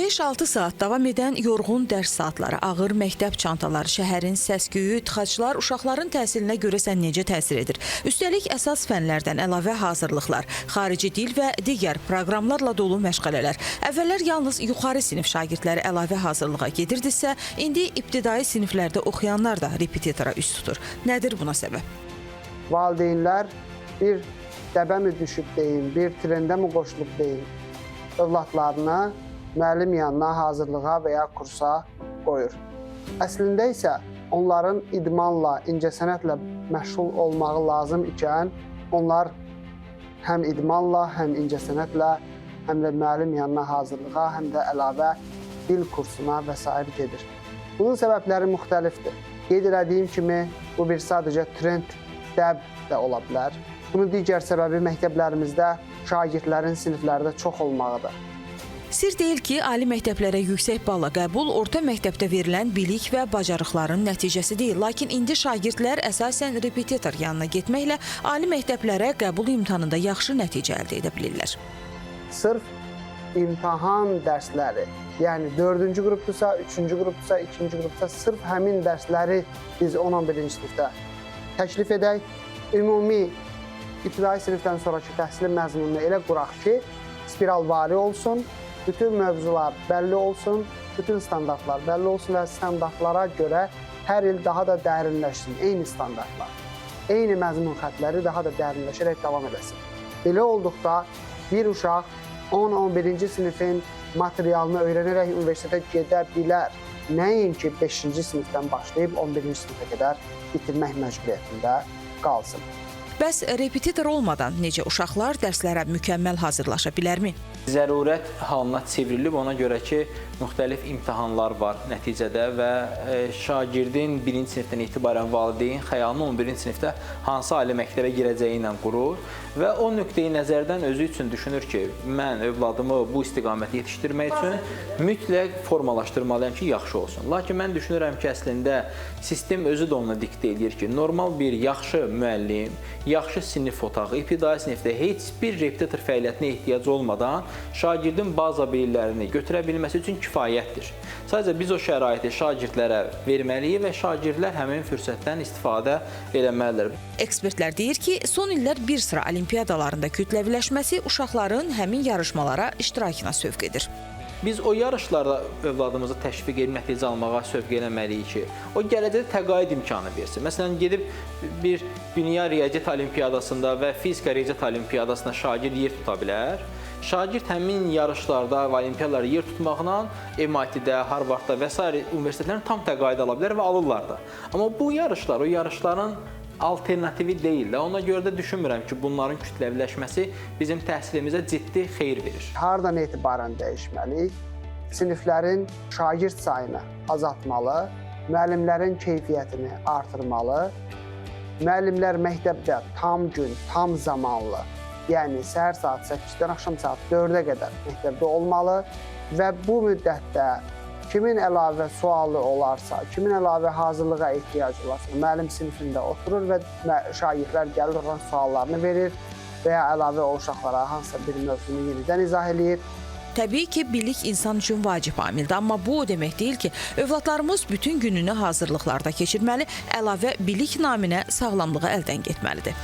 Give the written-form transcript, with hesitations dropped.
5-6 saat davam edən yorğun dərs saatları, ağır məktəb çantaları, şəhərin səs-küyü, tıxaclar uşaqların təhsilinə görəsən necə təsir edir? Üstəlik əsas fənlərdən əlavə hazırlıqlar, xarici dil və digər proqramlarla dolu məşğələlər. Əvvəllər yalnız yuxarı sinif şagirdləri əlavə hazırlığa gedirdisə, indi ibtidai siniflərdə oxuyanlar da repetitora üst tutur. Nədir buna səbəb? Valideynlər bir dəbə mi düşüb deyin, bir trendə mi qoşulub deyin, övladlarını müəllim yanına hazırlığa və ya kursa qoyur. Əslində isə onların idmanla, incəsənətlə məşğul olmağı lazım ikən, onlar həm idmanla, həm incəsənətlə, həm də müəllim yanına hazırlığa, həm də əlavə dil kursuna və s. gedir. Bunun səbəbləri müxtəlifdir. Qeyd elədiyim kimi, bu bir sadəcə trend, dəb də ola bilər. Bunun digər səbəbi məktəblərimizdə şagirdlərin siniflərdə çox olmağıdır. Sir deyil ki, ali məktəblərə yüksək balla qəbul orta məktəbdə verilən bilik və bacarıqların nəticəsi deyil. Lakin indi şagirdlər əsasən repetitor yanına getməklə ali məktəblərə qəbul imtahanında yaxşı nəticə əldə edə bilirlər. Sırf imtahan dərsləri, yəni 4-cü qrupdursa, 3-cü qrupdursa, 2-ci qrupdursa, sırf həmin dərsləri biz 10-11-ci sinifdə təklif edək. Ümumi ibtidai sinifdən sonraki təhsilin məzmununu elə quraq ki, spiralvari olsun, bütün mövzular bəlli olsun, bütün standartlar bəlli olsun və standartlara görə hər il daha da dərinləşsin, eyni standartlar, eyni məzmun xətləri daha da dərinləşərək davam edəsin. Belə olduqda bir uşaq 10-11-ci sinifin materialını öyrənərək universitetə gedə bilər. Nəinki 5-ci sinifdən başlayıb 11-ci sinifə qədər bitirmək məcburiyyətində qalsın. Bəs repetitor olmadan necə uşaqlar dərslərə mükəmməl hazırlaşa bilərmi? Zərurət halına çevrilib, ona görə ki, müxtəlif imtahanlar var nəticədə və şagirdin 1-ci sinifdən etibarən valideyn xəyalını 11-ci sinifdə hansı ali məktəbə girəcəyi ilə qurur və o nöqteyi nəzərdən özü üçün düşünür ki, mən övladımı bu istiqamətə yetişdirmək üçün mütləq formalaşdırmalıyam ki, yaxşı olsun. Lakin mən düşünürəm ki, əslində sistem özü də ona diktə edir ki, normal bir yaxşı müəllim, yaxşı sinif otağı, ibtidai sinifdə heç bir repetitor fəaliyyətinə ehtiyac olmadan şagirdin baza biliklərini götürə bilməsi üçün kifayətdir. Sadəcə biz o şəraiti şagirdlərə verməliyik və şagirdlər həmin fürsətdən istifadə eləməlidir. Ekspertlər deyir ki, son illər bir sıra olimpiyadalarında kütləviləşməsi uşaqların həmin yarışmalara iştirakına sövq edir. Biz o yarışlarda övladımızı təşviq edib nəticə almağa sövq eləməliyik ki, o gələcəkdə təqaüd imkanı versin. Məsələn, gedib bir dünya riyaziyyat olimpiyadasında və fizika riyaziyyat olimpiyadasında şagird yer tuta bilər. Şagird həmin yarışlarda və olimpiyadalarda yer tutmaqla MIT-də, Harvardda və s. universitetlərin tam təqaüd ala bilər və alırlar da. Amma bu yarışlar, o yarışların alternativi deyil də. Ona görə də düşünmürəm ki, bunların kütləviləşməsi bizim təhsilimizə ciddi xeyir verir. Hardan etibarən dəyişməliyik? Siniflərin şagird sayını azaltmalı, müəllimlərin keyfiyyətini artırmalı, müəllimlər məktəbdə tam gün, tam zamanlı, yəni səhər saat 8-dən axşam saat 4-ə qədər məktəbdə olmalı və bu müddətdə kimin əlavə sualı olarsa, kimin əlavə hazırlığa ehtiyac olarsa, müəllim sinifində oturur və şagirdlər gəlir, oradan suallarını verir və ya əlavə o uşaqlara hansısa bir mövzunu yenidən izah edir. Təbii ki, bilik insan üçün vacib amildir, amma bu o demək deyil ki, övladlarımız bütün gününü hazırlıqlarda keçirməli, əlavə bilik naminə sağlamlığı əldən getməlidir.